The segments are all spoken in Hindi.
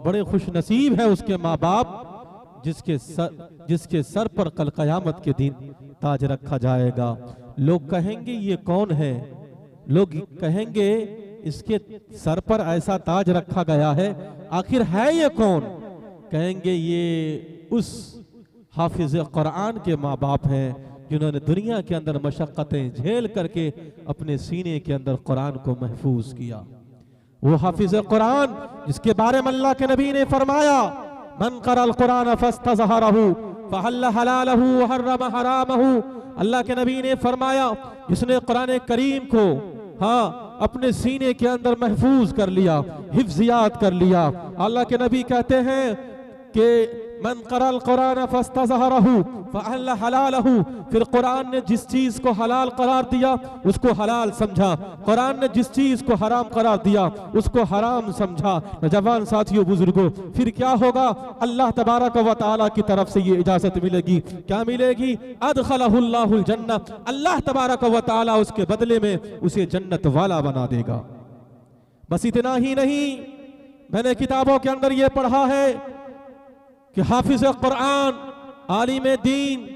बड़े खुश नसीब है उसके माँ बाप जिसके सर पर कल क़यामत के दिन ताज रखा जाएगा। लोग कहेंगे ये कौन है, लोग कहेंगे इसके सर पर ऐसा ताज रखा गया है, आखिर है ये कौन? कहेंगे ये उस हाफिज कुरान के माँ बाप हैं जिन्होंने दुनिया के अंदर मशक्क़तें झेल करके अपने सीने के अंदर कुरान को महफूज किया। वो हाफिज कुरान जिसके बारे में अल्लाह के नबी ने फरमाया, मन क़रअल कुरान फस्तज़हरहु फहल्ल हलालहु व हर्रम हरामहु। अल्लाह के नबी ने फरमाया जिसने कुरान करीम को अपने सीने के अंदर महफूज कर लिया, हिफ्ज़ियात कर लिया। अल्लाह के नबी कहते हैं कि मन क़रअल कुरान फस्तज़हरहु फअहल्ल हलालहु, फिर कुरान ने जिस चीज को हलाल करार दिया उसको हलाल समझा, कुरान ने जिस चीज को हराम करार दिया उसको हराम समझा। नौजवान साथियों, बुजुर्गों, फिर क्या होगा? अल्लाह तबारक व तआला की तरफ से ये इजाजत मिलेगी। क्या मिलेगी? अदखलहुल्लाहुल जन्नह, अल्लाह तबारक व तआला उसके बदले में उसे जन्नत वाला बना देगा। बस इतना ही नहीं, मैंने किताबों के अंदर ये पढ़ा है कि हाफिज कुरान, आलिम दीन,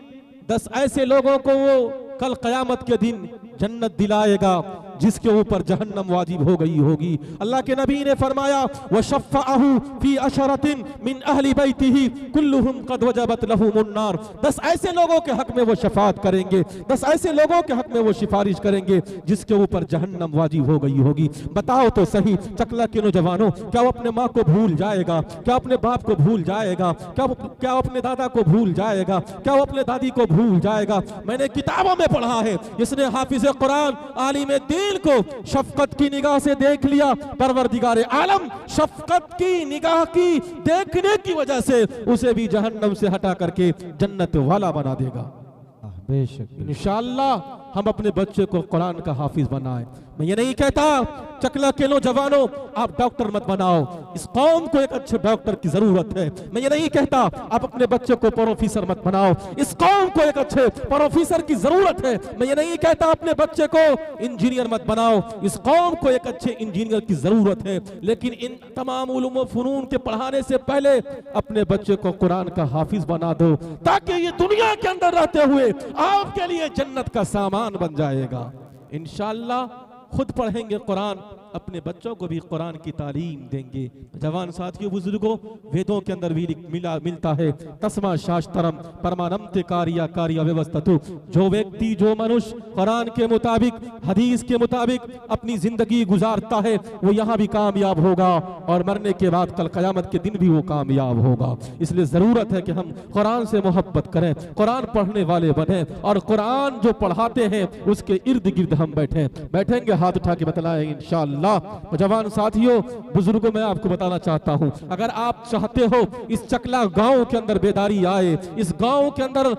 10 ऐसे लोगों को वो कल क़यामत के दिन जन्नत दिलाएगा जिसके ऊपर जहन्नम वाजिब हो गई होगी। अल्लाह के नबी ने फरमाया वशफ़अहु फी अशरतिन मिन अहली बैतिही कुल्लुहुम कद वजबत लहुमुन नार। 10 ऐसे लोगों के हक में वो शफात करेंगे, 10 ऐसे लोगों के हक में वो सिफारिश करेंगे जिसके ऊपर जहन्नम वाजिब हो गई होगी। बताओ तो सही चकला के नौजवानों, क्या वो अपने माँ को भूल जाएगा? क्या अपने बाप को भूल जाएगा? क्या वो अपने दादा को भूल जाएगा? क्या वो अपने दादी को भूल जाएगा? मैंने किताबों में पढ़ा है, जिसने हाफिज कुरान, आलिम दीन को शफकत की निगाह से देख लिया, परवरदिगार आलम शफकत की निगाह की देखने की वजह से उसे भी जहन्नम से हटा करके जन्नत वाला बना देगा। बेशक इंशाअल्लाह हम अपने बच्चे को कुरान का हाफिज बनाएं। मैं ये नहीं कहता चकला के नौजवानों आप डॉक्टर मत बनाओ, इस कौम को एक अच्छे डॉक्टर की जरूरत है। मैं ये नहीं कहता आप अपने बच्चे को प्रोफेसर मत बनाओ, इस कौम को एक अच्छे प्रोफेसर की जरूरत है। मैं ये नहीं कहता अपने बच्चे को इंजीनियर मत बनाओ, इस कौम को एक अच्छे इंजीनियर की जरूरत है। लेकिन इन तमाम उलूम व फनून के पढ़ाने से पहले अपने बच्चे को कुरान का हाफिज बना दो, ताकि ये दुनिया के अंदर रहते हुए आपके लिए जन्नत का सामान बन जाएगा। इंशाअल्लाह खुद पढ़ेंगे कुरान, अपने बच्चों को भी कुरान की तालीम देंगे। जवान साथियों, बुजुर्गों, वेदों के अंदर भी मिलता है तस्मा शास्त्रम परमानंत कार्या कार्य व्यवस्थतु। जो व्यक्ति, जो मनुष्य कुरान के मुताबिक, हदीस के मुताबिक अपनी जिंदगी गुजारता है वो यहाँ भी कामयाब होगा और मरने के बाद कल क़यामत के दिन भी वो कामयाब होगा। इसलिए जरूरत है कि हम कुरान से मोहब्बत करें, कुरान पढ़ने वाले बने और कुरान जो पढ़ाते हैं उसके इर्द गिर्द हम बैठेंगे, हाथ उठा के बतलाएंगे इंशाअल्लाह। जवान साथियों, बुजुर्गों, मैं आपको बताना चाहता हूं, अगर आप चाहते हो इस चकला गांव के अंदर बेदारी आए, इस गांव के अंदर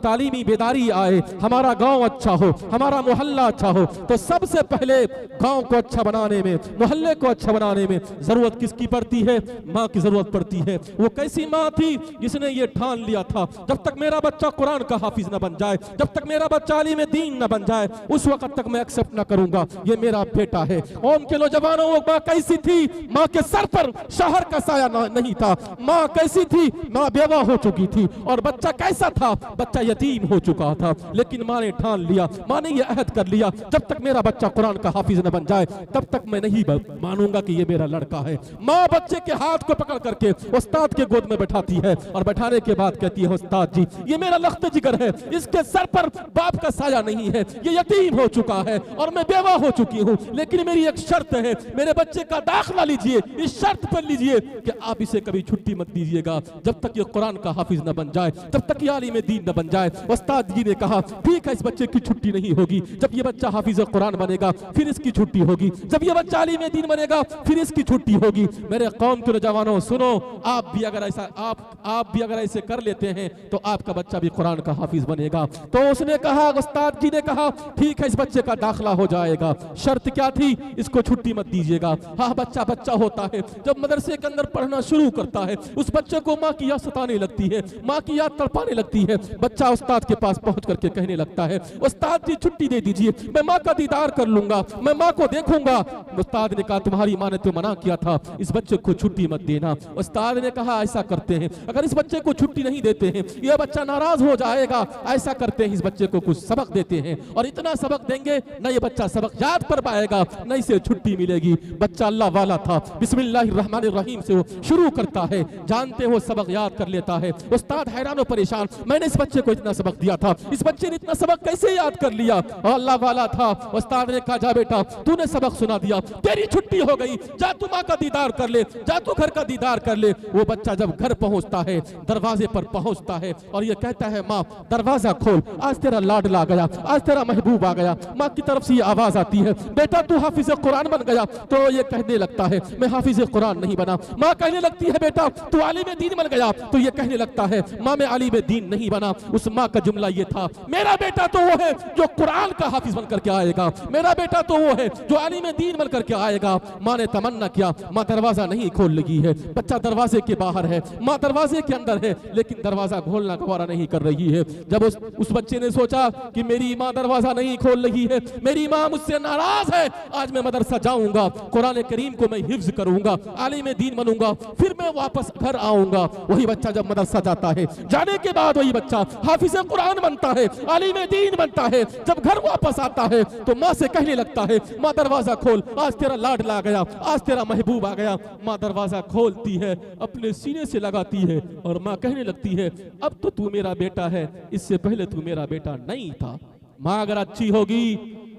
तालीमी बेदारी आए, हमारा गांव अच्छा हो, हमारा मोहल्ला अच्छा हो, तो सबसे पहले गांव को अच्छा बनाने में, मोहल्ले को अच्छा बनाने में जरूरत किसकी पड़ती है? माँ की जरूरत पड़ती है। वो कैसी माँ थी जिसने ये ठान लिया था जब तक मेरा बच्चा कुरान का हाफिज न बन जाए, जब तक मेरा बच्चा आलिम दीन न बन जाए, उस वक्त तक मैं एक्सेप्ट न करूंगा, ये मेरा बेटा है। कौम के नौजवानों, वो माँ कैसी थी? माँ के सर पर शहर का साया नहीं था। माँ कैसी थी? माँ बेवा हो चुकी थी। और बच्चा कैसा था? बच्चा यतीम हो चुका था। लेकिन माँ ने ठान लिया, माँ ने यह अहद कर लिया, जब तक मेरा बच्चा कुरान का हाफिज न बन जाए तब तक मैं नहीं मानूंगा कि ये मेरा लड़का है। माँ बच्चे के हाथ को पकड़ करके उस्ताद के गोद में बैठाती है और बैठाने के बाद कहती है, उस्ताद जी ये मेरा लख्त जिगर है, इसके सर पर बाप का साया नहीं है, ये यतीम हो चुका है और मैं बेवा हो चुकी हूँ, लेकिन मेरी एक शर्त है, मेरे बच्चे का दाखिला लीजिए, इस शर्त पर लीजिए कि आप इसे कभी छुट्टी मत दीजिएगा जब तक ये कुरान का हाफिज न बन जाए, जब तक ये आलिम दीन न बन जाए। उस्ताद जी ने कहा ठीक है, इस बच्चे की छुट्टी नहीं होगी, जब ये बच्चा हाफिज कुरान बनेगा फिर इसकी छुट्टी होगी, जब ये बच्चा आलिम दीन बनेगा फिर इसकी छुट्टी होगी। मेरे कौम के नौजवानों सुनो, आप भी अगर ऐसे कर लेते हैं तो आपका बच्चा भी कुरान का हाफिज बनेगा। तो उसने कहा, उस्ताद जी ने कहा ठीक है, इस बच्चे का दाखिला हो जाएगा। शर्त क्या थी? इसको छुट्टी मत दीजिएगा। हाँ, बच्चा बच्चा होता है, जब मदरसे के अंदर पढ़ना शुरू करता है उस बच्चे को माँ की याद सताने लगती है, माँ की याद तड़पाने लगती है। बच्चा उस्ताद के पास पहुंच करके कहने लगता है, उस्ताद जी छुट्टी दे दीजिए, मैं माँ का दीदार कर लूंगा, मैं माँ को देखूंगा। उस्ताद ने कहा तुम्हारी माँ ने तो मना किया था, इस बच्चे को छुट्टी मत देना। उस्ताद ने कहा ऐसा करते हैं, अगर इस बच्चे को छुट्टी नहीं देते हैं यह बच्चा नाराज हो जाएगा, ऐसा करते हैं इस बच्चे को कुछ सबक देते हैं, और इतना सबक देंगे न ये बच्चा सबक याद कर पाएगा न इसे छुट्टी मिलेगी। बच्चा अल्लाह वाला था, बिस्मिल्लाहिर्रहमानिर्रहीम से वो शुरू करता है, जानते हो सबक याद कर लेता है। उस्ताद हैरान और परेशान, मैंने इस बच्चे को इतना सबक दिया था, इस बच्चे ने इतना सबक कैसे याद कर लिया? अल्लाह वाला था। उस्ताद ने कहा जा बेटा तूने सबक सुना दिया, तेरी छुट्टी हो गई, जा तू माँ का दीदार कर ले, जा तू घर का दीदार कर ले। वो बच्चा जब घर पहुंचता है, दरवाजे पर पहुंचता है और ये कहता है माँ दरवाजा खोल, आज तेरा लाडला आ गया, आज तेरा महबूब आ गया। माँ की तरफ से ये आवाज आती है, बेटा तू हाफिज कुरान बन गया। तो ये कहने लगता है मैं हाफिज कुरान नहीं बना। माँ कहने लगती है बेटा तू आलिम दीन बन गया। तो ये कहने लगता है माँ मैं आलिम दीन नहीं बना। उस माँ का जुमला ये था, मेरा बेटा तो वो है जो कुरान का हाफिज बन करके आएगा, मेरा बेटा तो वो है जो आलिम दीन बन करके आएगा। माँ ने तमन्ना किया, माँ दरवाजा नहीं खोल लगी है, बच्चा दरवाजे के बाहर है, माँ दरवाजे के अंदर है, लेकिन दरवाजा खोलना गवारा नहीं कर रही है। जब उस बच्चे ने सोचा कि मेरी माँ दरवाजा नहीं खोल रही है, मेरी माँ मुझसे नाराज है, आज मैं मदरसा जाऊंगा, कुरान करीम को मैं हिफ्ज करूंगा, आलिम दीन बनूंगा, फिर मैं वापस घर आऊंगा। वही बच्चा जब मदरसा जाता है, जाने के बाद वही बच्चा हाफिज कुरान बनता है, आलिम दीन बनता है। जब घर वापस आता है तो माँ से कहने लगता है माँ दरवाजा खोल, आज तेरा लाडला आ गया, आज तेरा महबूब आ गया। माँ दरवाजा खोलती है, अपने सीने से लगाती है और माँ कहने लगती है अब तो तू मेरा बेटा है, इससे पहले तू मेरा बेटा नहीं था। माँ अगर अच्छी होगी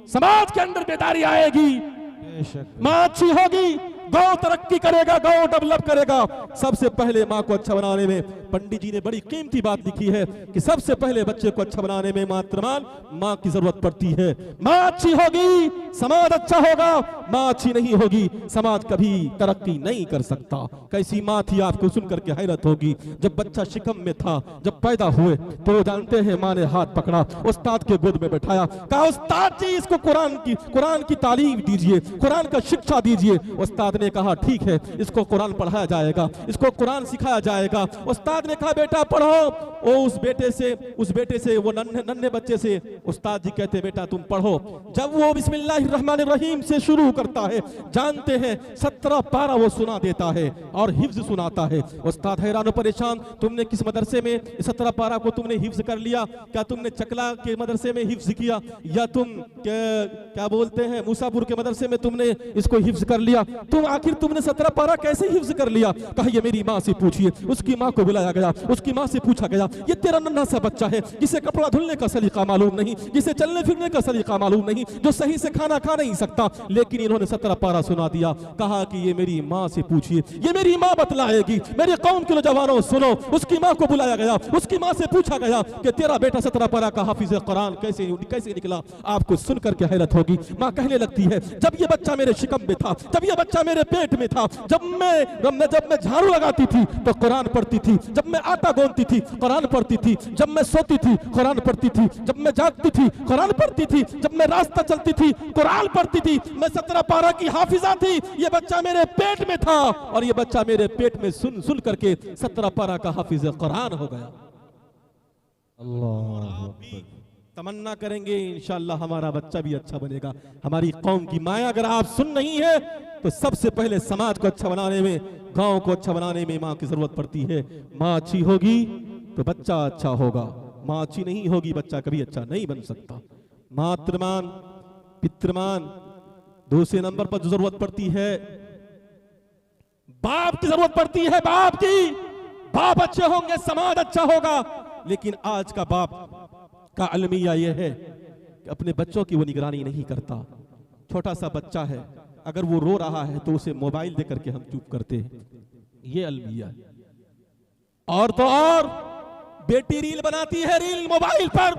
समाज के अंदर बेदारी आएगी, माँ अच्छी होगी गांव तरक्की करेगा, गांव डेवलप करेगा। सबसे पहले माँ को अच्छा बनाने में पंडित जी ने बड़ी कीमती बात लिखी है कि सबसे पहले बच्चे को अच्छा बनाने में मातृमान माँ की जरूरत पड़ती है। माँ अच्छी होगी समाज अच्छा होगा, माँ अच्छी नहीं होगी समाज कभी तरक्की नहीं कर सकता। कैसी माँ थी आपको सुन करके हैरत होगी। जब बच्चा शिकम में था, जब पैदा हुए तो जानते हैं माँ ने हाथ पकड़ा, उस्ताद के गोद में बैठाया, कहा उस्ताद जी इसको कुरान की तालीम दीजिए, कुरान का शिक्षा दीजिए। उस्ताद ने कहा ठीक है, इसको कुरान पढ़ाया जाएगा, इसको कुरान सिखाया जाएगा। उस्ताद ने कहा बेटा पढ़ो। उस बेटे से वो नन्हे बच्चे से उस्ताद जी कहते बेटा तुम पढ़ो। जब वो बिस्मिल्लाहिर्रहमानिर्रहीम से शुरू करता है, जानते हैं 17 पारा वो सुना देता है और हिफ्ज सुनाता है। उस्ताद हैरान परेशान, तुमने किस मदरसे में 17 पारा को तुमने हिफ्ज कर लिया? क्या तुमने चकला के मदरसे में हिफ्ज किया या तुम क्या बोलते हैं मूसापुर के मदरसे में तुमने इसको हिफ्ज कर लिया? आखिर तुमने 17 पारा कैसे हिफ्ज कर लिया? कहा ये मेरी माँ से पूछिए। उसकी माँ को बुलाया गया, उसकी माँ से पूछा गया ये तेरा नन्हा सा बच्चा है जिसे कपड़ा धुलने का सलीका मालूम नहीं, जिसे चलने फिरने का सलीका मालूम नहीं, जो सही से खाना खा नहीं सकता, लेकिन इन्होंने 17 पारा सुना दिया। कहा कि ये मेरी माँ से पूछिए, ये मेरी माँ बतलाएगी। मेरे कौम के नौजवानों सुनो, उसकी माँ को बुलाया गया, उसकी माँ से पूछा गया कि तेरा बेटा 17 पारा का हाफिज कुरान कैसे निकला? आपको सुनकर के हैरत होगी। माँ कहने लगती है जब ये बच्चा मेरे शिकम में था, जब ये बच्चा मेरे पेट में था, जब मैं झाड़ू लगाती थी तो कुरान पढ़ती थी, जब मैं आटा गोंदती थी कुरान पढ़ती थी, जब मैं सोती थी कुरान पढ़ती थी, जब मैं जागती थी कुरान पढ़ती थी, जब मैं रास्ता चलती थी कुरान पढ़ती थी। मैं 17 पारा की हाफिजा थी। ये बच्चा मेरे पेट में था और ये बच्चा मेरे पेट में सुन करके 17 पारा का हाफिज कुरान हो गया। अल्लाह तमन्ना करेंगे इंशाअल्लाह हमारा बच्चा भी अच्छा बनेगा। हमारी कौम की माया अगर आप सुन नहीं है तो सबसे पहले समाज को अच्छा बनाने में, गांव को अच्छा बनाने में माँ की जरूरत पड़ती है। माँ अच्छी होगी तो बच्चा अच्छा होगा, माँ अच्छी नहीं होगी बच्चा कभी अच्छा नहीं बन सकता। मातृमान पितृमान, दूसरे नंबर पर जो जरूरत पड़ती है बाप की जरूरत पड़ती है। बाप की, बाप अच्छे होंगे समाज अच्छा होगा। लेकिन आज का बाप का अलमिया यह है कि अपने बच्चों की वो निगरानी नहीं करता। छोटा सा बच्चा है, अगर वो रो रहा है तो उसे मोबाइल दे करके हम चुप करते हैं, ये अलमिया है। और तो और बेटी रील बनाती है, रील मोबाइल पर।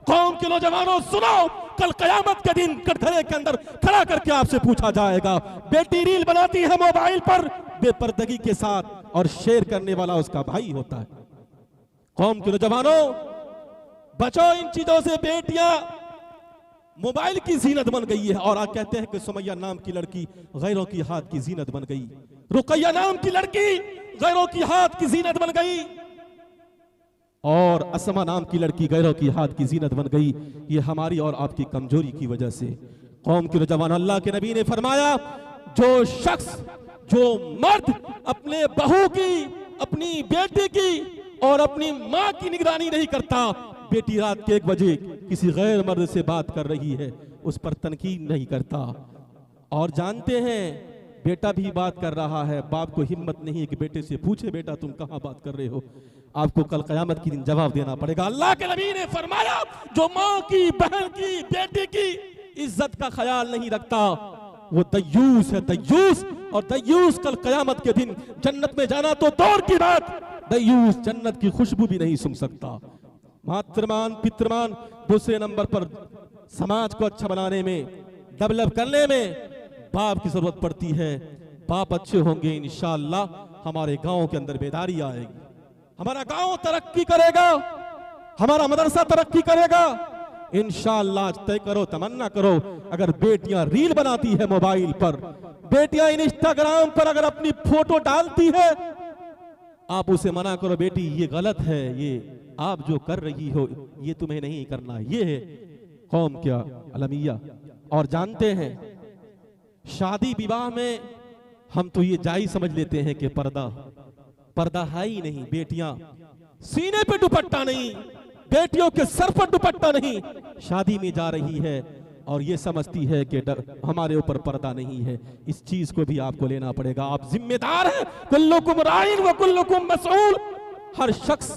कौम के नौजवानों सुनो, कल कयामत के दिन कटघरे के अंदर खड़ा करके आपसे पूछा जाएगा, बेटी रील बनाती है मोबाइल पर बेपर्दगी के साथ और शेयर करने वाला उसका भाई होता है। कौम के नौजवानों बचो इन चीजों से। बेटियां मोबाइल की जीनत बन गई है। और आज कहते हैं कि सुमैया नाम की लड़की गैरों की हाथ की जीनत बन गई, रुकैया नाम की लड़की गैरों की हाथ की जीनत बन गई, और असमा नाम की लड़की गैरों की हाथ की जीनत बन गई। ये हमारी और आपकी कमजोरी की वजह से। कौम के नौजवान, अल्लाह के नबी ने फरमाया, जो शख्स, जो मर्द अपने बहू की, अपनी बेटी की और अपनी माँ की निगरानी नहीं करता, बेटी रात के 1 बजे किसी गैर मर्द से बात कर रही है, उस पर तनकीद नहीं करता। और जानते हैं बेटा भी बात कर रहा है, बाप को हिम्मत नहीं है कि बेटे से पूछे, बेटा तुम कहां बात कर रहे हो, आपको कल कयामत की दिन जवाब देना पड़ेगा। अल्लाह के नबी ने फरमाया, जो माँ की, बहन की, बेटी की इज्जत का ख्याल नहीं रखता, वो दय्यूस है, दय्यूस। और दय्यूस कल कयामत के दिन जन्नत में जाना तो दौर की बात, दय्यूस जन्नत की खुशबू भी नहीं सूंघ सकता। मातृमान, पितृमान, दूसरे नंबर पर समाज को अच्छा बनाने में, डेवलप करने में बाप की जरूरत पड़ती है। बाप अच्छे होंगे इंशाअल्लाह हमारे गांव के अंदर बेदारी आएगी, हमारा गांव तरक्की करेगा, हमारा मदरसा तरक्की करेगा इंशाअल्लाह। तय करो, तमन्ना करो, अगर बेटियां रील बनाती है मोबाइल पर, बेटियां इंस्टाग्राम पर अगर अपनी फोटो डालती है, आप उसे मना करो, बेटी ये गलत है, ये आप जो कर रही हो ये तुम्हें नहीं करना, ये है कौम क्या अलमिया। और जानते हैं शादी विवाह में हम तो ये जायज समझ लेते हैं कि पर्दा है ही नहीं, बेटियां सीने पे दुपट्टा नहीं, बेटियों के सर पर दुपट्टा नहीं, शादी में जा रही है और ये समझती है कि हमारे ऊपर पर्दा नहीं है। इस चीज को भी आपको लेना पड़ेगा, आप जिम्मेदार हैं। कुल्लुकुम राइन व कुल्लुकुम मसऊल। हर शख्स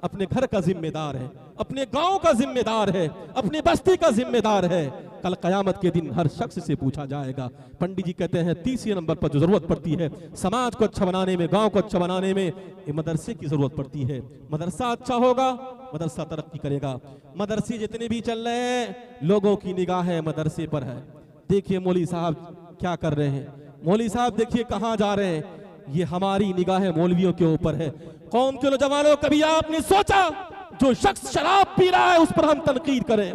अपने घर का जिम्मेदार है, अपने गांव का जिम्मेदार है, अपनी बस्ती का जिम्मेदार है। कल कयामत के दिन हर शख्स से पूछा जाएगा। पंडित जी कहते हैं तीसरे नंबर पर जो जरूरत पड़ती है समाज को अच्छा बनाने में, गांव को अच्छा बनाने में, ये मदरसे की जरूरत पड़ती है। मदरसा अच्छा होगा, मदरसा तरक्की करेगा। मदरसे जितने भी चल रहे हैं, लोगों की निगाह है मदरसे पर है। देखिए मौलवी साहब क्या कर रहे हैं, मौलवी साहब देखिए कहां जा रहे हैं, ये हमारी निगाह मौलवियों के ऊपर है। कौम के नौजवानों, कभी आपने सोचा जो शख्स शराब पी रहा है उस पर हम तनकीद करें,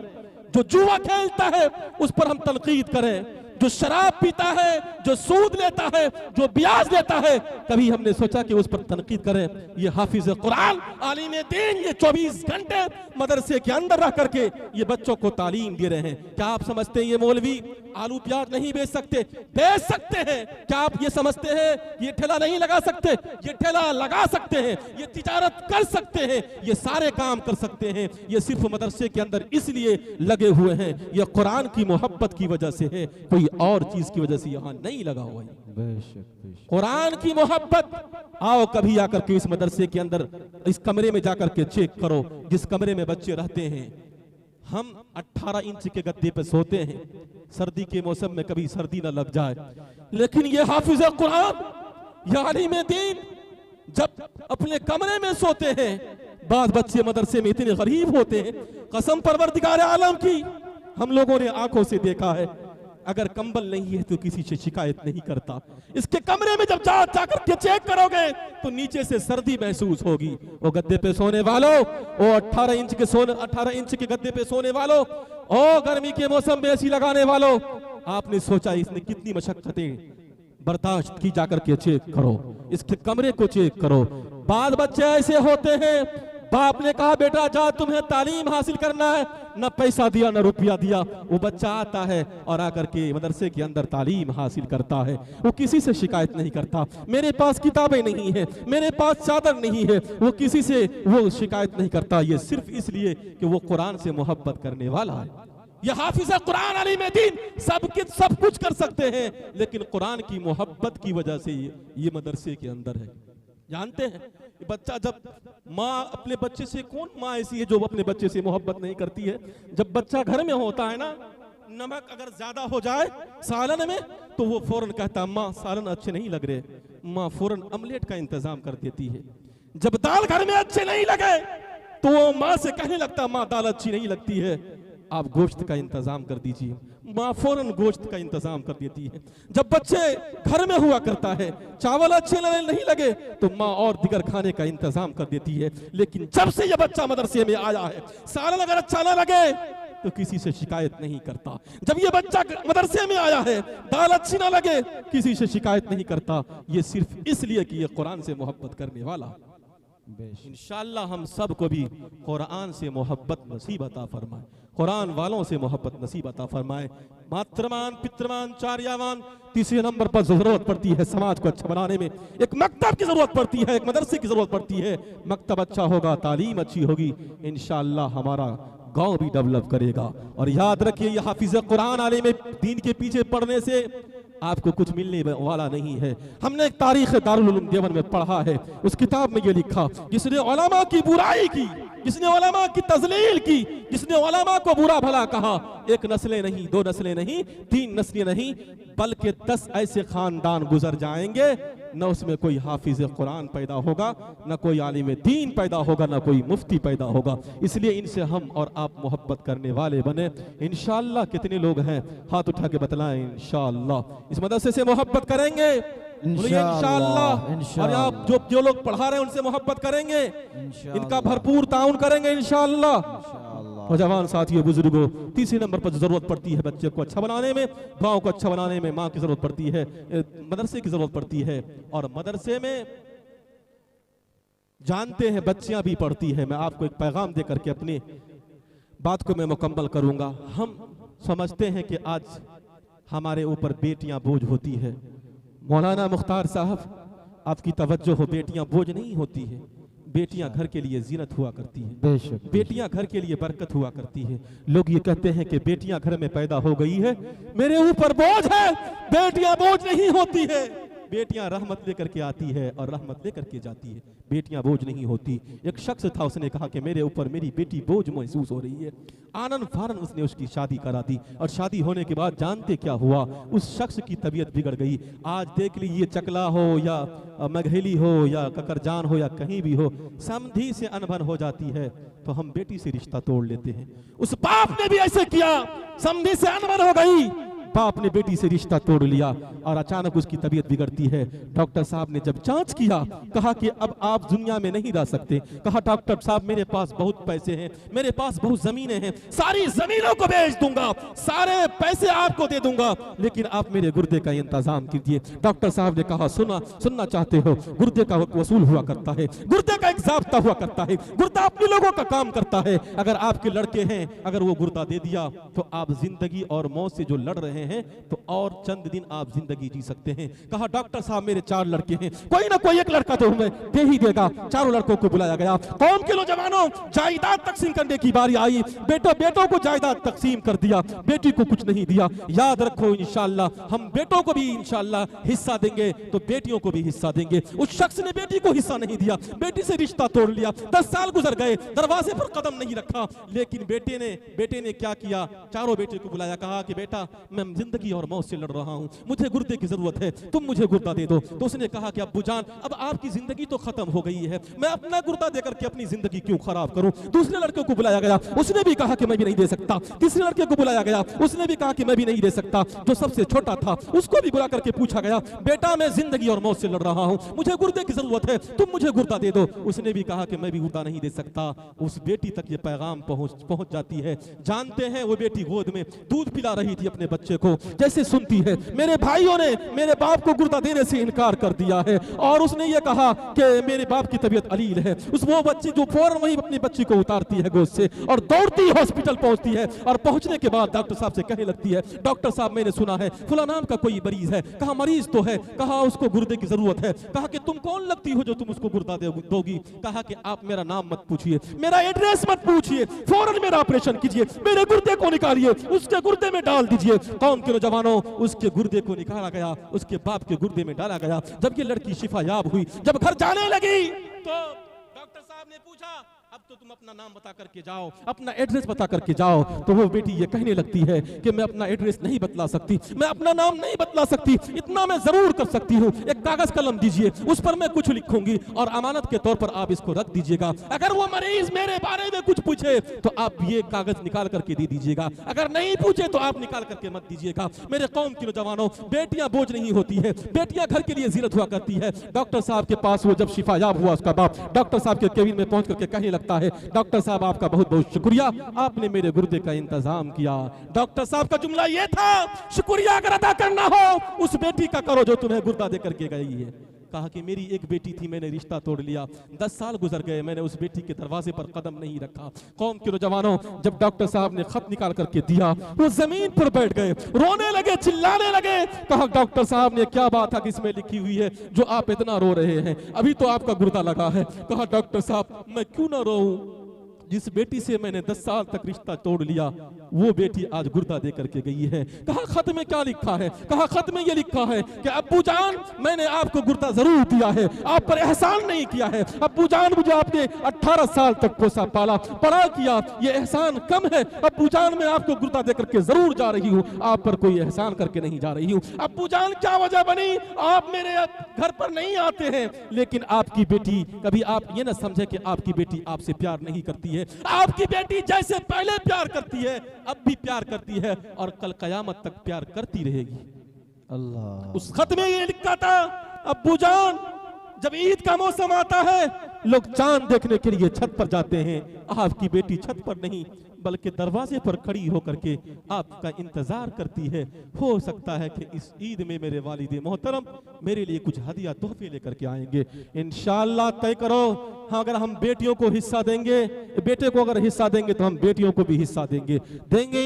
जो जुआ खेलता है उस पर हम तनकीद करें, जो शराब पीता है, जो सूद लेता है, जो ब्याज लेता है, कभी हमने सोचा कि उस पर तनकीद करें? ये हाफिज कुरान, आलिम दीन, ये 24 घंटे मदरसे के अंदर रह करके ये बच्चों को तालीम दे रहे हैं। क्या आप समझते हैं ये मौलवी आलू प्याज नहीं बेच सकते? बेच सकते हैं। क्या आप ये समझते हैं ये ठेला नहीं लगा सकते? ये ठेला लगा सकते हैं, ये तिजारत कर सकते हैं, ये सारे काम कर सकते हैं। ये सिर्फ मदरसे के अंदर इसलिए लगे हुए हैं, ये कुरान की मोहब्बत की वजह से है, कोई और चीज की वजह से यहाँ नहीं लगा हुआ है। कुरान की मोहब्बत। आओ कभी आकर के इस मदरसे के अंदर, इस कमरे में जाकर के चेक करो, जिस कमरे में बच्चे रहते हैं। हम 18 इंच के गद्दे पे सोते हैं, सर्दी के मौसम में कभी सर्दी ना लग जाए। लेकिन ये हाफिज कुरान, ये आलिम दीन जब अपने कमरे में सोते हैं, बाद बच्चे मदरसे में इतने गरीब होते हैं, कसम परवरदिगार आलम की हम लोगों ने आंखों से देखा है। अगर कंबल नहीं है तो किसी से शिकायत नहीं करता। इसके कमरे में जब जाकर के चेक करोगे तो नीचे से सर्दी महसूस होगी। वो गद्दे पे सोने वालों, वो 18 इंच के गद्दे पे सोने वालों, ओ गर्मी के मौसम में एसी लगाने वालों, आपने सोचा इसने कितनी मशक्कतें बर्दाश्त की? जाकर के चेक करो, इसके कमरे को चेक करो। बाद बच्चे ऐसे होते हैं, बाप ने कहा बेटा जा तुम्हें तालीम हासिल करना है, न पैसा दिया न रुपया दिया, वो बच्चा आता है और आकर के मदरसे के अंदर तालीम हासिल करता है। वो किसी से शिकायत नहीं करता, मेरे पास किताबें नहीं है, मेरे पास चादर नहीं है, वो किसी से वो शिकायत नहीं करता। ये सिर्फ इसलिए कि वो कुरान से मोहब्बत करने वाला है। ये हाफिज कुरान आलिम दीन सब कुछ कर सकते हैं, लेकिन कुरान की मोहब्बत की वजह से ये मदरसे के अंदर है। जानते हैं बच्चा जब माँ अपने बच्चे से, कौन माँ ऐसी है जो अपने बच्चे से मोहब्बत नहीं करती है? जब बच्चा घर में होता है ना, नमक अगर ज्यादा हो जाए सालन में तो वो फौरन कहता माँ सालन अच्छे नहीं लग रहे, माँ फौरन ऑमलेट का इंतजाम कर देती है। जब दाल घर में अच्छे नहीं लगे तो वो माँ से कहने लगता माँ दाल अच्छी नहीं लगती है, आप गोश्त का इंतजाम कर दीजिए, माँ फौरन गोश्त का इंतजाम कर देती है। जब बच्चे घर में हुआ करता है, चावल अच्छे नहीं लगे तो माँ और दिगर खाने का इंतजाम कर देती है। लेकिन जब से ये बच्चा मदरसे में आया है, सालन अगर अच्छा ना लगे तो किसी से शिकायत नहीं करता। जब ये बच्चा मदरसे में आया है, दाल अच्छी ना लगे, किसी से शिकायत नहीं करता। ये सिर्फ इसलिए कि ये कुरान से मोहब्बत करने वाला। इंशाअल्लाह हम सबको भी कुरान से मोहब्बत नसीब अता फरमाए, कुरान वालों से मोहब्बत नसीब अता फरमाए। मातृमान, पितृमान, चार्यावान, तीसरे नंबर पर जरूरत पड़ती है समाज को अच्छा बनाने में। एक मकतब की जरूरत पड़ती है, एक मदरसे की जरूरत पड़ती है। मकतब अच्छा होगा, तालीम अच्छी होगी, इंशाअल्लाह हमारा गांव भी डेवलप करेगा। और याद रखिए, ये हाफिज कुरान आलिम दीन के पीछे पढ़ने से आपको कुछ मिलने वाला नहीं है। हमने एक तारीख दारुल उलूम देवबंद में पढ़ा है, उस किताब में ये लिखा, जिसने उलमा की बुराई की, जिसने उलमा की तजलील की, जिसने उलमा को बुरा भला कहा, एक नस्लें नहीं, दो नस्लें नहीं, तीन नस्लें नहीं, बल्कि 10 ऐसे खानदान गुजर जाएंगे, न उसमें कोई हाफिज कुरान पैदा होगा, न कोई आलिम दीन पैदा होगा, न कोई मुफ्ती पैदा होगा। इसलिए इनसे हम और आप मोहब्बत करने वाले बने। इंशाअल्लाह कितने लोग हैं, हाथ उठा के बतलाएं। इंशाअल्लाह इस मदरसे से मोहब्बत करेंगे इंशाअल्लाह। और आप जो लोग पढ़ा रहे हैं उनसे मोहब्बत करेंगे, इनका भरपूर ताउन करेंगे इंशाअल्लाह। और जवान साथियों, बुजुर्गों, तीसरे नंबर पर जरूरत पड़ती है बच्चे को अच्छा बनाने में, गांव को अच्छा बनाने में माँ की जरूरत पड़ती है, मदरसे की जरूरत पड़ती है। और मदरसे में जानते हैं बच्चियां भी पढ़ती है। मैं आपको एक पैगाम दे करके अपनी बात को मैं मुकम्मल करूंगा। हम समझते हैं कि आज हमारे ऊपर बेटियां बोझ होती है। मौलाना मुख्तार साहब, आपकी तवज्जो हो, बेटियां बोझ नहीं होती है, बेटियां घर के लिए जीनत हुआ करती है, बेटियां घर के लिए बरकत हुआ करती है। लोग ये कहते हैं कि बेटियां घर में पैदा हो गई है, मेरे ऊपर बोझ है। बेटियां बोझ नहीं होती है, बेटियां रहमत लेकर के आती है और रहमत लेकर के जाती है, बेटियां बोझ नहीं होती। एक शख्स था, उसने कहा कि मेरे ऊपर मेरी बेटी बोझ महसूस हो रही है। आनन फारन उसने उसकी शादी करा दी, और शादी होने के बाद जानते क्या हुआ, उस शख्स की तबीयत बिगड़ गई। आज देख लीजिए, चकला हो या मघेली हो या ककरजान हो या कहीं भी हो, समधी से अनबन हो जाती है तो हम बेटी से रिश्ता तोड़ लेते हैं। उस बाप ने भी ऐसे किया, समधी से अनबन हो गई, बाप ने बेटी से रिश्ता तोड़ लिया और अचानक उसकी तबीयत बिगड़ती है। डॉक्टर साहब ने जब जांच किया, कहा कि अब आप दुनिया में नहीं रह सकते। कहा डॉक्टर साहब, मेरे पास बहुत पैसे हैं, मेरे पास बहुत जमीनें हैं, सारी जमीनों को बेच दूंगा, सारे पैसे आपको दे दूंगा, लेकिन आप मेरे गुर्दे का इंतजाम कीजिए। डॉक्टर साहब ने कहा, सुनना चाहते हो, गुर्दे का वसूल हुआ करता है, गुर्दे का एक ज़ाब्ता हुआ करता है, गुर्दा अपने लोगों का काम करता है। अगर आपके लड़के हैं, अगर वो गुर्दा दे दिया तो आप जिंदगी और मौत से जो लड़ रहे हैं तो और चंद दिन आप जिंदगी जी सकते हैं। कहा डॉक्टर साहब, मेरे 4 लड़के हैं, कोई ना कोई एक लड़का तो हमें दे ही देगा। चारों लड़कों को बुलाया गया। कौम के नौजवानों, जायदाद तकसीम करने की बारी आई। बेटों को जायदाद तकसीम कर दिया, बेटी को कुछ नहीं दिया। याद रखो, इंशाअल्लाह हम बेटों को भी इंशाअल्लाह हिस्सा देंगे तो बेटियों को भी हिस्सा देंगे। उस शख्स ने बेटी को हिस्सा नहीं दिया, बेटी से रिश्ता तोड़ लिया। 10 साल गुजर गए, दरवाजे पर कदम नहीं रखा। लेकिन बेटे ने क्या किया, चारों बेटे को बुलाया, कहा कि बेटा, मैं जिंदगी और मौत से लड़ रहा हूं, मुझे गुर्दे की जरूरत है, तुम मुझे गुर्दा दे दो। तो उसने कहा कि अब्बू जान, अब आपकी जिंदगी तो खत्म हो गई है, मैं अपना गुर्दा देकर के अपनी जिंदगी क्यों खराब करूं। दूसरे लड़के को बुलाया गया, उसने भी कहा कि मैं भी नहीं दे सकता। तीसरे लड़के को बुलाया गया, उसने भी कहा कि मैं भी नहीं दे सकता। जो सबसे छोटा था, उसको भी बुला करके पूछा गया, बेटा मैं जिंदगी और मौत से लड़ रहा हूं, मुझे गुर्दे की जरूरत है, तुम मुझे गुर्दा दे दो। उसने भी कहा कि मैं भी गुर्दा नहीं दे सकता। उस बेटी तक ये पैगाम पहुंच जाती है। जानते हैं, वो बेटी गोद में दूध पिला रही थी अपने बच्चे को, जैसे सुनती है मेरे भाइयों ने मेरे बाप को गुर्दा देने से इनकार कर दिया है, और उसने ये कहा कि मेरे बाप की तबीयत अलील है। वो बच्ची जो फौरन वही अपनी बच्ची को उतारती है गोद से और दौड़ती हॉस्पिटल पहुंचती है। और पहुंचने के बाद डॉक्टर साहब से कहने लगती है, डॉक्टर साहब मैंने सुना है फला नाम का कोई मरीज है। कहा मरीज तो है, कहा उसको गुर्दे की जरूरत है। कहा कि तुम कौन लगती हो जो तुम उसको गुर्दा दोगी। कहा कि आप मेरा नाम मत पूछिए, मेरा एड्रेस मत पूछिए, फौरन मेरा ऑपरेशन कीजिए, मेरे गुर्दे को निकालिए, उसके गुर्दे में डाल दीजिए। कौम के नौजवानों, उसके गुर्दे को निकाला गया, उसके बाप के गुर्दे में डाला गया। जब ये लड़की शिफायाब हुई, जब घर जाने लगी तो डॉक्टर साहब ने पूछा, अब तो तुम अपना नाम बता करके जाओ, अपना एड्रेस बता करके जाओ। तो वो बेटी ये कहने लगती है कि मैं अपना एड्रेस नहीं बतला सकती, मैं अपना नाम नहीं बतला सकती, इतना मैं जरूर कर सकती हूँ, एक कागज कलम दीजिए, उस पर मैं कुछ लिखूंगी और अमानत के तौर पर आप इसको रख दीजिएगा। अगर वो मरीज मेरे बारे में कुछ पूछे तो आप ये कागज निकाल करके दे दीजिएगा, अगर नहीं पूछे तो आप निकाल करके मत दीजिएगा। मेरे कौम के नौजवानों, बेटियां बोझ नहीं होती है, बेटियां घर के लिए जीनत हुआ करती है। डॉक्टर साहब के पास वो जब शिफायाब हुआ, उसका बाप डॉक्टर साहब के केबिन में पहुंच करके कहने लगता है डॉक्टर साहब आपका बहुत बहुत शुक्रिया, आपने मेरे गुर्दे का इंतजाम किया। डॉक्टर साहब का जुमला ये था, शुक्रिया अगर अदा करना हो उस बेटी का करो जो तुम्हें गुर्दा दे करके गई है। कहा कि मेरी एक बेटी थी, मैंने रिश्ता तोड़ लिया, 10 साल गुजर गए, मैंने उस बेटी के दरवाजे पर कदम नहीं रखा। कौम के नौजवानों, जब डॉक्टर साहब ने खत निकाल करके दिया, वो जमीन पर बैठ गए, रोने लगे, चिल्लाने लगे। कहा डॉक्टर साहब ने क्या बात है किसमें लिखी हुई है जो आप इतना रो रहे हैं, अभी तो आपका गुर्दा लगा है। कहा डॉक्टर साहब मैं क्यों ना रोऊं, जिस बेटी से मैंने 10 साल तक रिश्ता तोड़ लिया वो बेटी आज गुर्दा दे करके गई है। कहा खत में क्या लिखा है? कहा खत में ये लिखा है कि अब्बू जान मैंने आपको गुर्दा जरूर दिया है, आप पर एहसान नहीं किया है। अब्बू जान मुझे आपने 18 साल तक पोसा पाला बड़ा किया, ये एहसान कम है। अब्बू जान मैं आपको गुर्दा दे करके जरूर जा रही हूँ, आप पर कोई एहसान करके नहीं जा रही हूँ। अब्बू जान क्या वजह बनी, आप मेरे घर पर नहीं आते हैं, लेकिन आपकी बेटी, कभी आप ये ना समझे कि आपकी बेटी आपसे प्यार नहीं करती है। आपकी बेटी जैसे पहले प्यार करती है अब भी प्यार करती है और कल कयामत तक प्यार करती रहेगी। अल्लाह। उस खत में ये लिखा था, अब्बू जान जब ईद का मौसम आता है लोग चांद देखने के लिए छत पर जाते हैं, आपकी बेटी छत पर नहीं बल्कि दरवाजे पर खड़ी होकर के आपका इंतजार करती है। हो सकता है कि इस ईद में मेरे वालिद मोहतरम मेरे लिए कुछ हदिया तोहफे लेकर के आएंगे। इंशाअल्लाह तय करो, हाँ अगर हम बेटियों को हिस्सा देंगे, बेटे को अगर हिस्सा देंगे तो हम बेटियों को भी हिस्सा देंगे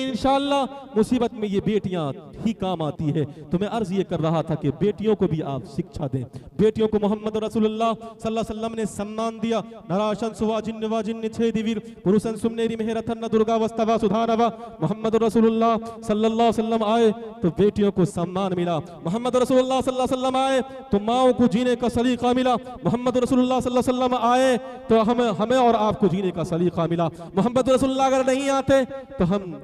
इंशाअल्लाह। मुसीबत में ये बेटियां ही काम आती है। तो मैं अर्ज ये कर रहा था कि बेटियों को भी आप शिक्षा दें। बेटियों को मोहम्मद रसूलुल्लाह सल्लल्लाहु अलैहि वसल्लम ने सम्मान दिया। नराशन सुवाजिन वाजिन छे दिवीर पुरुषन सुमनेरी मेहरतन दुर्गा वस्तवा सुधानवा। मोहम्मद रसूलुल्लाह सल्लल्लाहु अलैहि वसल्लम आए तो बेटियों को सम्मान मिला। मोहम्मद रसूलुल्लाह सल्लल्लाहु अलैहि वसल्लम आए तो माओं को जीने का सलीका मिला। मोहम्मद रसूलुल्लाह सल्लल्लाहु अलैहि वसल्लम आए तो हमें और आपको जीने का सलीका मिला। मोहम्मद रसूलुल्लाह अगर नहीं आते तो हम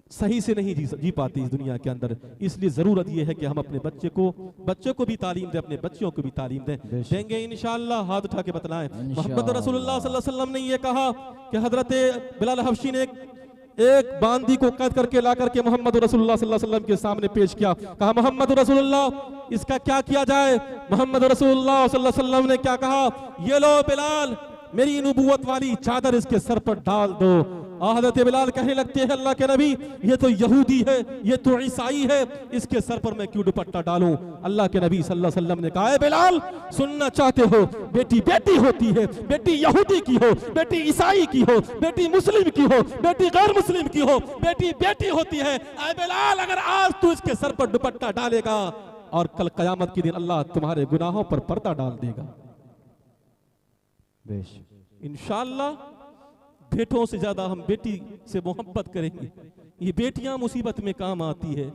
सही से नहीं जी पाती इस दुनिया के अंदर। इसलिए जरूरत यह है कि हम अपने बच्चे को भी तालीम दें, अपने बच्चों को भी तालीम देंगे इंशाअल्लाह। हाथ उठा के बतलाएं। मोहम्मद रसूलुल्लाह सल्लल्लाहु अलैहि वसल्लम ने यह कहा कि हजरत बिलाल हबशी ने एक बांदी को कैद करके ला करके मोहम्मद रसूलुल्लाह सल्लल्लाहु अलैहि वसल्लम के सामने पेश किया। कहा मोहम्मद रसूलुल्लाह इसका क्या किया जाए? मोहम्मद रसूलुल्लाह सल्लल्लाहु अलैहि वसल्लम ने क्या कहा? ये लो बिलाल, मेरी नबूवत वाली चादर इसके सर पर डाल दो। हज़रत बिलाल कहने लगते हैं अल्लाह के नबी ये तो यहूदी है, ये तो ईसाई है, इसके सर पर मैं क्यों दुपट्टा डालूं? अल्लाह के नबी सल्लल्लाहु अलैहि वसल्लम ने कहा, बिलाल सुनना चाहते हो, बेटी बेटी होती है, बेटी यहूदी की हो, बेटी ईसाई की हो, बेटी मुस्लिम की हो, बेटी गैर मुस्लिम की हो, बेटी बेटी होती है। ऐ बिलाल अगर आज तू इसके सर पर दुपट्टा डालेगा और कल कयामत के दिन अल्लाह तुम्हारे गुनाहों पर पर्दा डाल देगा। इंशाअल्लाह बेटों से ज्यादा हम बेटी से मोहब्बत करेंगे। ये बेटियां मुसीबत में काम आती है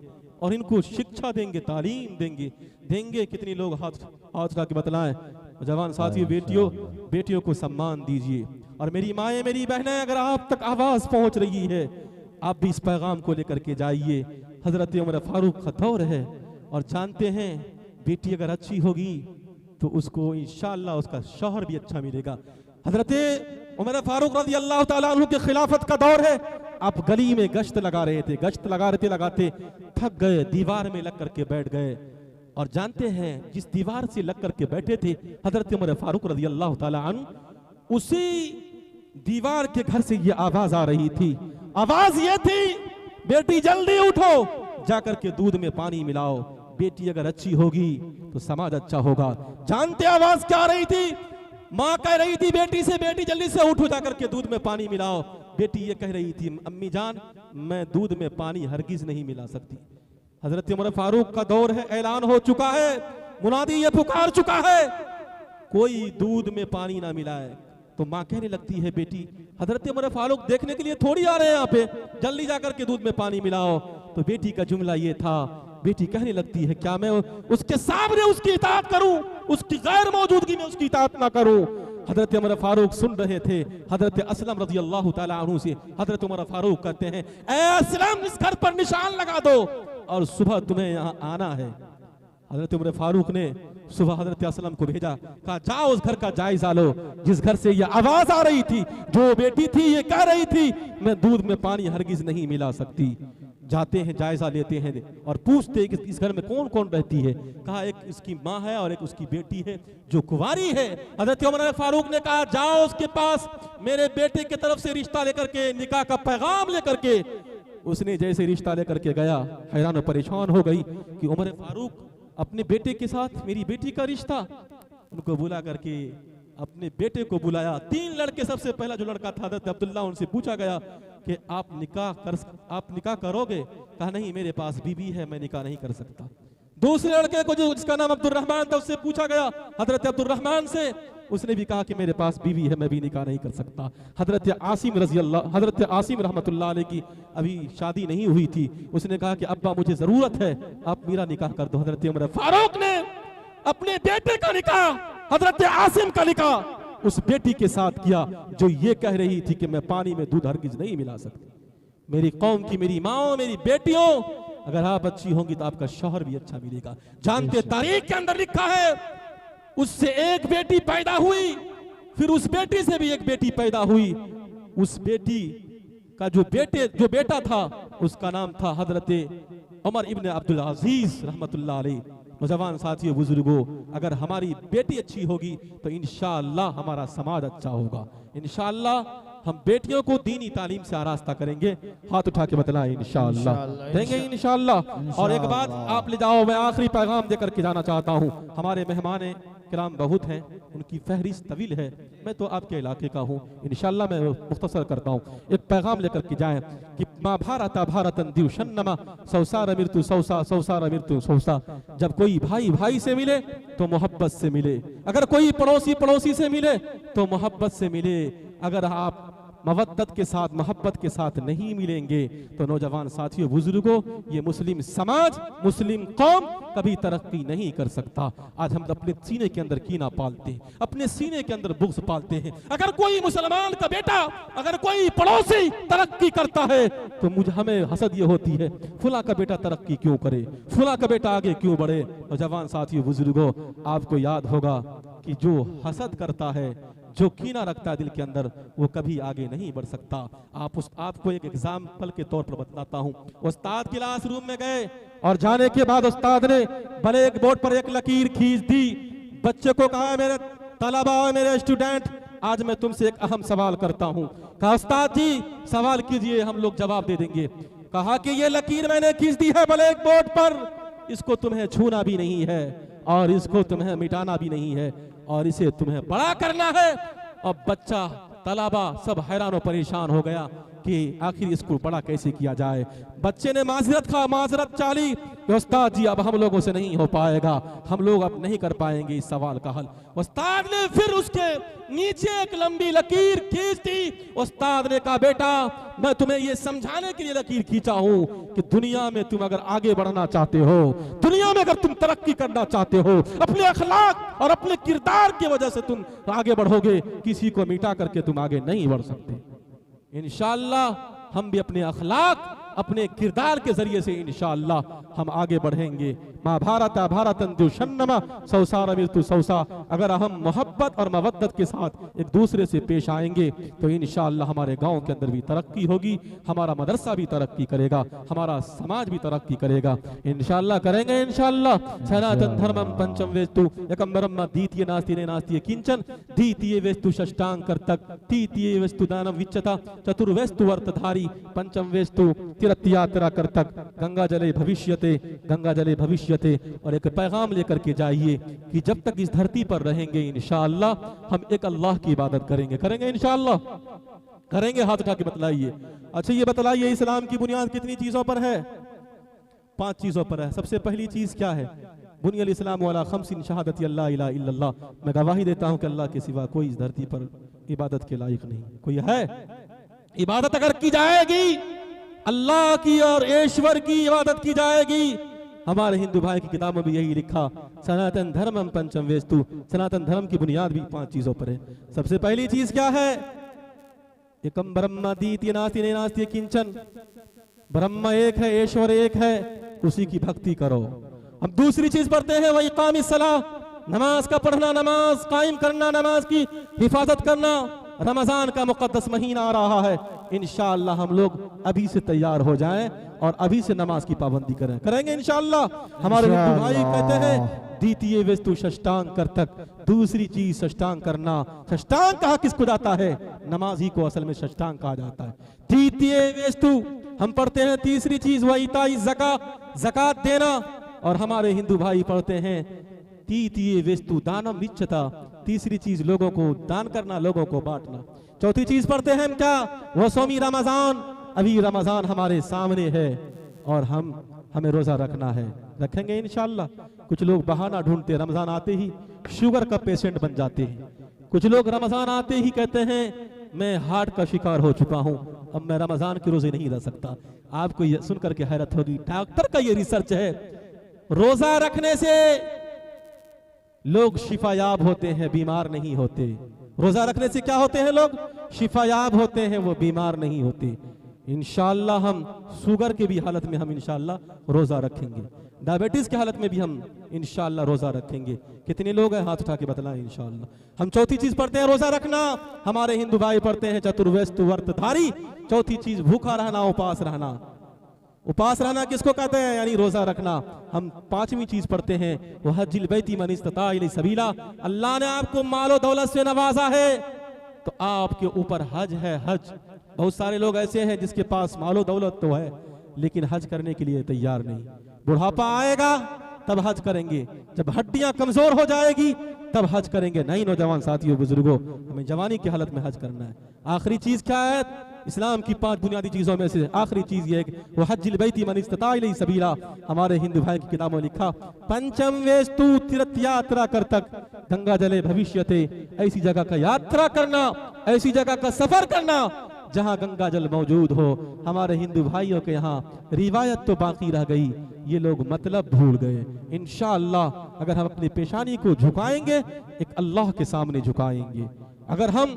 और इनको शिक्षा देंगे, तालीम देंगे। कितनी लोग हाथ उठा के बतलाएं। जवान साथियों, बेटियों को सम्मान दीजिए। और मेरी माएँ, मेरी बहनें, अगर आप तक आवाज पहुंच रही है आप भी इस पैगाम को लेकर के जाइए। हजरत उमर फारूक का दौर है और जानते हैं बेटी अगर अच्छी होगी तो उसको इंशाअल्लाह उसका शौहर भी अच्छा मिलेगा। हजरत उमर फारूक रज़ी अल्लाह ताला अन्हु के खिलाफत का दौर है। आप गली में गश्त लगा रहे थे, गश्त लगाते थक गए, दीवार में लग करके बैठ गए। और जानते हैं जिस दीवार से लग करके बैठे थे हजरत उमर फारूक रज़ी अल्लाह ताला अन्हु, उसी दीवार के घर से ये आवाज आ रही थी। आवाज ये थी, बेटी जल्दी उठो, जाकर के दूध में पानी मिलाओ, बेटी अगर अच्छी होगी तो समाज अच्छा होगा। जानते आवाज क्या आ रही थी? माँ कह रही थी बेटी से, बेटी जल्दी से उठो, जाकर के दूध में पानी मिलाओ। बेटी ये कह रही थी, अम्मी जान मैं दूध में पानी हरगिज नहीं मिला सकती। हजरत उमर फारूक का दौर है, ऐलान हो चुका है, मुनादी ये पुकार चुका है, कोई दूध में पानी ना मिलाए। तो माँ कहने लगती है बेटी, हजरत उमर फारूक देखने के लिए थोड़ी आ रहे हैं यहाँ पे, जल्दी जाकर के दूध में पानी मिलाओ। तो बेटी का जुमला ये था, बेटी कहने लगती है क्या मैं उसके सामने उसकी इताअत करूं, उसकी गैर मौजूदगी में उसकी इताअत ना करूं? हजरत उमर फारूक सुन रहे थे। हजरत असलम रज़ी अल्लाह ताला अन्हु से हजरत उमर फारूक कहते हैं, ऐ असलम इस घर पर निशान लगा दो और सुबह तुम्हें यहाँ आना है। हजरत उमर फारूक ने सुबह हजरत असलम को भेजा, कहा जाओ उस घर का जायजा लो जिस घर से ये आवाज आ रही थी, जो बेटी थी ये कह रही थी मैं दूध में पानी हरगिज नहीं मिला सकती। जाते हैं, जायजा लेते हैं और पूछते हैं कि इस घर में कौन कौन रहती है। कहा एक इसकी माँ है और एक उसकी बेटी है जो कुंवारी है। हजरत उमर फारूक ने कहा जाओ उसके पास मेरे बेटे की तरफ से रिश्ता लेकर के, निकाह का पैगाम लेकर के। उसने जैसे रिश्ता लेकर के गया, हैरान और परेशान हो गई कि उमर फारूक अपने बेटे के साथ मेरी बेटी का रिश्ता। उनको बुला करके अपने बेटे को बुलाया। 3 लड़के, सबसे पहला जो लड़का था हज़रत अब्दुल्ला, उनसे पूछा गया कि आप निकाह करोगे? कहा नहीं, मेरे पास बीवी है, मैं निकाह नहीं कर सकता। दूसरे लड़के को जो जिसका नाम अब्दुर्रहमान था, उससे पूछा गया हजरत अब्दुर्रहमान से, उसने भी कहा कि मेरे पास बीवी है, मैं भी निकाह नहीं कर सकता। हजरत आसिम रहमतुल्लाह अलैह की अभी शादी नहीं हुई थी, उसने कहा कि अब्बा मुझे जरूरत है, आप मेरा निकाह कर दो। हजरत उमर फारूक ने अपने बेटे का निकाह, हजरत आसिम का निकाह उस बेटी के साथ किया जो ये कह रही थी कि मैं पानी में दूध हरगिज नहीं मिला सकती। मेरी कौम की मेरी माओ, मेरी बेटियों, अगर आप अच्छी होंगी तो आपका शौहर भी अच्छा मिलेगा। जानते तारीख के अंदर लिखा है उससे एक बेटी पैदा हुई, फिर उस बेटी से भी एक बेटी पैदा हुई। उस बेटी का जो बेटा था उसका नाम था हजरत उमर इब्न अब्दुल अजीज रहमतुल्लाह अलैह। नौजवान साथियों, बुजुर्गों, अगर हमारी बेटी अच्छी होगी तो इंशाअल्लाह हमारा समाज अच्छा होगा। इंशाअल्लाह हम बेटियों को दीनी तालीम से आरास्ता करेंगे। हाथ उठा के बतलाएं इंशाअल्लाह देंगे इंशाअल्लाह। और एक बात आप ले जाओ, मैं आखिरी पैगाम देकर के जाना चाहता हूँ। हमारे मेहमान किराम बहुत हैं, उनकी फहरिस्त तवील है, मैं तो आपके इलाके का हूँ, इंशाअल्लाह मैं मुख्तसर करता हूँ। एक पैगाम लेकर के जाएं कि माँ भारत भारतन दिवशन्नमा सौसार मृत्यु सौसा सौसार मृत्यु सौसा। जब कोई भाई भाई से मिले तो मोहब्बत से मिले, अगर कोई पड़ोसी पड़ोसी से मिले तो मोहब्बत से मिले। अगर आप मवद्दत के साथ, मोहब्बत के साथ नहीं मिलेंगे तो नौजवान साथियों, बुजुर्गों, ये मुस्लिम समाज, मुस्लिम कौम कभी तरक्की नहीं कर सकता। आज हम अपने सीने के अंदर कीना पालते हैं, अपने सीने के अंदर बुग़्ज़ पालते हैं। अगर कोई मुसलमान का बेटा, अगर कोई पड़ोसी तरक्की करता है तो हमें हसद ये होती है, फुला का बेटा तरक्की क्यों करे, फुला का बेटा आगे क्यों बढ़े। नौजवान साथियों, बुजुर्गों, आपको याद होगा कि जो हसद करता है, जो कीना रखता है दिल के अंदर, वो कभी आगे नहीं बढ़ सकता। आपको एक एग्जाम्पल के तौर पर बताता हूँ। उस्ताद क्लास रूम में गए और जाने के बाद उस्ताद ने ब्लैक बोर्ड पर एक लकीर खींच दी। बच्चे को कहा, मेरे तलबा, मेरे स्टूडेंट, आज मैं तुमसे एक अहम सवाल करता हूँ। कहा उस्ताद जी सवाल कीजिए, हम लोग जवाब दे देंगे। कहा कि ये लकीर मैंने खींच दी है ब्लैक बोर्ड पर, इसको तुम्हें छूना भी नहीं है और इसको तुम्हें मिटाना भी नहीं है और इसे तुम्हें बड़ा करना है। और बच्चा, तलबा सब हैरान और परेशान हो गया कि आखिर इसको बड़ा कैसे किया जाए। बच्चे ने माजरत चाली, उस्ताद जी अब हम लोगों से नहीं हो पाएगा, हम लोग अब नहीं कर पाएंगे इस सवाल का हल। उस्ताद ने फिर उसके नीचे एक लंबी लकीर खींच दी। उस्ताद ने कहा, बेटा मैं तुम्हें ये समझाने के लिए लकीर खींचा हूं कि दुनिया में तुम अगर आगे बढ़ना चाहते हो, दुनिया में अगर तुम तरक्की करना चाहते हो, अपने अखलाक और अपने किरदार की वजह से तुम आगे बढ़ोगे, किसी को मिटा करके तुम आगे नहीं बढ़ सकते। इंशाअल्लाह हम भी अपने अखलाक, अपने किरदार के जरिए से इंशाअल्लाह हम आगे बढ़ेंगे। माँ भारत भारतन दुशन्नमा सौसार मृत्यु सौसा। अगर हम मोहब्बत और मवद्दत के साथ एक दूसरे से पेश आएंगे तो इंशाअल्लाह हमारे गांव के अंदर भी तरक्की होगी, हमारा मदरसा भी तरक्की करेगा, हमारा समाज भी तरक्की करेगा। इंशाअल्लाह करेंगे इंशाअल्लाह। सनातन धर्मम पंचम वेस्तु एकम ब्रह्म द्वितीय नास्ति नास्ति किंचन द्वितीय वेस्तु षष्टांग कर्तक तृतीय वेस्तु दानम विच्यता चतुर्वेस्तु वर्तधारी पंचम वेस्तु तीर्थयात्रा कर्तक गंगा जले भविष्यते गंगा जले भविष्यते। और एक पैगाम लेकर के जाइए कि जब तक इस धरती पर रहेंगे इंशाअल्लाह हम एक अल्लाह की इबादत करेंगे इंशाअल्लाह करेंगे। हाथ उठा के बतलाइए। अच्छा ये बतलाइए, इस्लाम की बुनियाद कितनी चीजों पर है? 5 चीजों पर है। सबसे पहली चीज क्या है? बुनियल इस्लाम वाला खम्सिन शहादत अल्ला इलाहा इल्लल्लाह। मैं गवाही देता हूं कि अल्लाह के सिवा कोई इस धरती पर इबादत के लायक नहीं कोई है। इबादत अगर की जाएगी अल्लाह की और ईश्वर की इबादत की जाएगी। हमारे हिंदू भाई की किताबों में यही लिखा, सनातन धर्मम पंचम वेस्तु। सनातन धर्म की बुनियाद भी 5 चीजों पर है। सबसे पहली चीज क्या है? एकम ब्रह्म द्वितीय नास्ति नास्ति किंचन। ब्रह्म एक है, ईश्वर एक है, उसी की भक्ति करो। हम दूसरी चीज पढ़ते हैं वही इकामिस सलाह, नमाज का पढ़ना, नमाज कायम करना, नमाज की हिफाजत करना। रमजान का मुकद्दस महीना आ रहा है, इंशाअल्लाह हम लोग अभी से तैयार हो जाएं और अभी से नमाज की पाबंदी करेंगे इंशाअल्लाह। हमारे हिंदू भाई कहते हैं द्वितीय वस्तु षष्टांग कर्तक, दूसरी चीज षष्टांग करना। षष्टांग कहा किसको जाता है? नमाज ही को असल में षष्टांग कहा जाता है। द्वितीय वस्तु हम पढ़ते हैं, तीसरी चीज वईताई ज़कात देना, और हमारे हिंदू भाई पढ़ते हैं तृतीय वस्तु दानम विच्छता, तीसरी चीज लोगों को दान करना, लोगों को बांटना। चौथी चीज पढ़ते हैं हम क्या? वो सोमी रमजान। अभी रमजान हमारे सामने है और हमें रोजा रखना है, रखेंगे इंशाअल्लाह। कुछ लोग बहाना ढूंढते, रमजान आते ही शुगर का पेशेंट बन जाते हैं। कुछ लोग रमजान आते ही कहते हैं मैं हार्ट का शिकार हो चुका हूं, अब मैं रमजान के रोजे नहीं रह सकता। आपको ये सुनकर के हैरत होगी, डॉक्टर का ये रिसर्च है, रोजा रखने से लोग शिफायाब होते हैं, बीमार नहीं होते। रोजा रखने से क्या होते हैं? लोग शिफायाब होते हैं, वो बीमार नहीं होते। इंशाअल्लाह हम शुगर के भी हालत में हम इंशाअल्लाह रोजा रखेंगे, डायबिटीज की हालत में भी हम इंशाअल्लाह रोजा रखेंगे। कितने लोग हैं? हाथ उठा के बतलाएं इंशाअल्लाह। हम चौथी चीज पढ़ते हैं रोजा रखना। हमारे हिंदू भाई पढ़ते हैं चतुर्वेस्तु व्रतधारी। चौथी चीज भूखा रहना, उपास रहना। उपास रहना किसको कहते हैं? यानी रोजा रखना। हम पांचवी चीज पढ़ते हैं वह हज्जिल बैती मन इस्तता इलैहि सबीला। अल्लाह ने आपको मालो दौलत से नवाजा है तो आपके ऊपर हज है, हज। बहुत सारे लोग ऐसे हैं जिसके पास मालो दौलत तो है लेकिन हज करने के लिए तैयार नहीं। बुढ़ापा आएगा तब हज करेंगे, जब हड्डियां कमजोर हो जाएगी तब हज करेंगे। नहीं नौजवान साथियों, बुजुर्गों, हमें जवानी की हालत में हज करना है। आखिरी चीज क्या है? इस्लाम की 5 बुनियादी चीजों में से आखिरी चीज ये है वो हज्जिल बैती मन इस्तता इलैहि सबीला। हमारे हिंदू भाई की किताबों लिखा पंचम वेस्तु तीर्थ यात्रा करतक, गंगा जले भविष्यते। ऐसी जगह का यात्रा करना, ऐसी जगह का सफर करना जहां गंगा जल मौजूद हो। हमारे हिंदू भाइयों के यहाँ रिवायत तो बाकी रह गई, ये लोग मतलब भूल गए। इंशाअल्लाह अगर हम अपनी पेशानी को झुकाएंगे, एक अल्लाह के सामने झुकाएंगे। अगर हम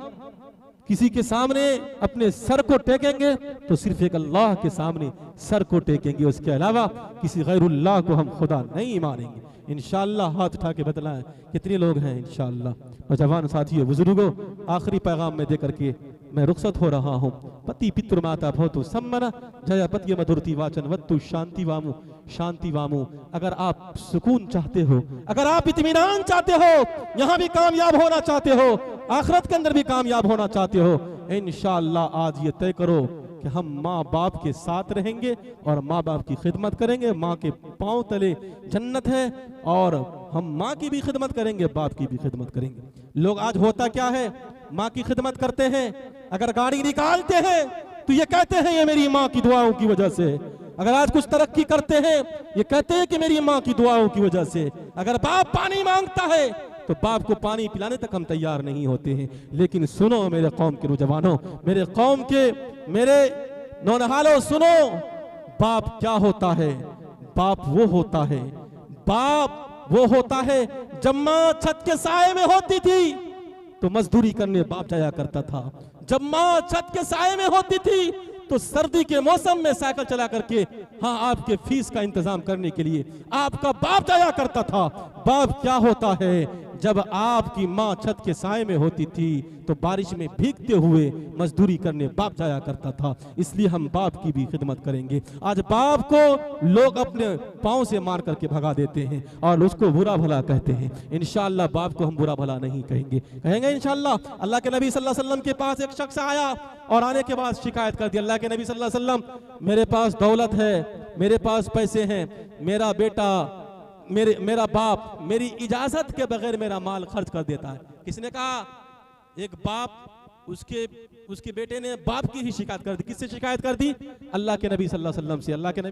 किसी के सामने अपने सर को टेकेंगे तो सिर्फ एक अल्लाह के सामने सर को टेकेंगे, उसके अलावा किसी गैरुल्लाह को हम खुदा नहीं मानेंगे। इंशाअल्लाह हाथ उठा के बतलाएं कितने लोग हैं इंशाअल्लाह। नौजवान साथियों, बुजुर्गों, आखिरी पैगाम में देकर के मैं रुखसत हो रहा हूँ। पति पितृ माता भवतु सम्मना, जया पति मधुरति वाचन वत्तु शांति वामु शांति वामु। अगर आप सुकून चाहते हो, अगर आप इत्मीनान चाहते हो, यहाँ भी कामयाब होना चाहते हो, आखिरत के अंदर भी कामयाब होना चाहते हो, इंशाअल्लाह आज ये तय करो कि हम माँ बाप के साथ रहेंगे और माँ बाप की खिदमत करेंगे। माँ के पांव तले जन्नत है और हम माँ की भी खिदमत करेंगे, बाप की भी खिदमत करेंगे। लोग आज होता क्या है, माँ की खिदमत करते हैं, अगर गाड़ी निकालते हैं तो ये कहते हैं ये मेरी माँ की दुआओं की वजह से। अगर आज कुछ तरक्की करते हैं ये कहते हैं कि मेरी माँ की दुआओं की वजह से। अगर बाप पानी मांगता है तो बाप को पानी पिलाने तक हम तैयार नहीं होते हैं। लेकिन सुनो मेरे कौम के नौजवानों, मेरे कौम के मेरे नौनहालों, सुनो, बाप क्या होता है? बाप वो होता है, बाप वो होता है जब माँ छत के साए में होती थी तो मजदूरी करने बाप जाया करता था। जब माँ छत के साए में होती थी तो सर्दी के मौसम में साइकिल चला करके आपके फीस का इंतजाम करने के लिए आपका बाप जाया करता था। बाप क्या होता है? जब आपकी माँ छत के साए में होती थी तो बारिश में भीगते हुए मजदूरी करने बाप जाया करता था। इसलिए हम बाप की भी खिदमत करेंगे। आज बाप को लोग अपने पांव से मार करके भगा देते हैं और उसको बुरा भला कहते हैं। इंशाअल्लाह बाप को हम बुरा भला नहीं कहेंगे इंशाअल्लाह। अल्लाह के नबी सल्लल्लाहु अलैहि वसल्लम के पास एक शख्स आया और आने के बाद शिकायत कर दी। अल्लाह के नबी सल्लल्लाहु अलैहि वसल्लम, मेरे पास दौलत है, मेरे पास पैसे हैं, मेरा बेटा मेरा बाप मेरी इजाजत के बगैर मेरा माल खर्च कर देता है। किसने कहा? एक बाप उसके बेटे ने बाप की ही शिकायत कर दी। किससे शिकायत कर दी? अल्लाह के नबी सल्लल्लाहु अलैहि वसल्लम से। अल्लाह के नबी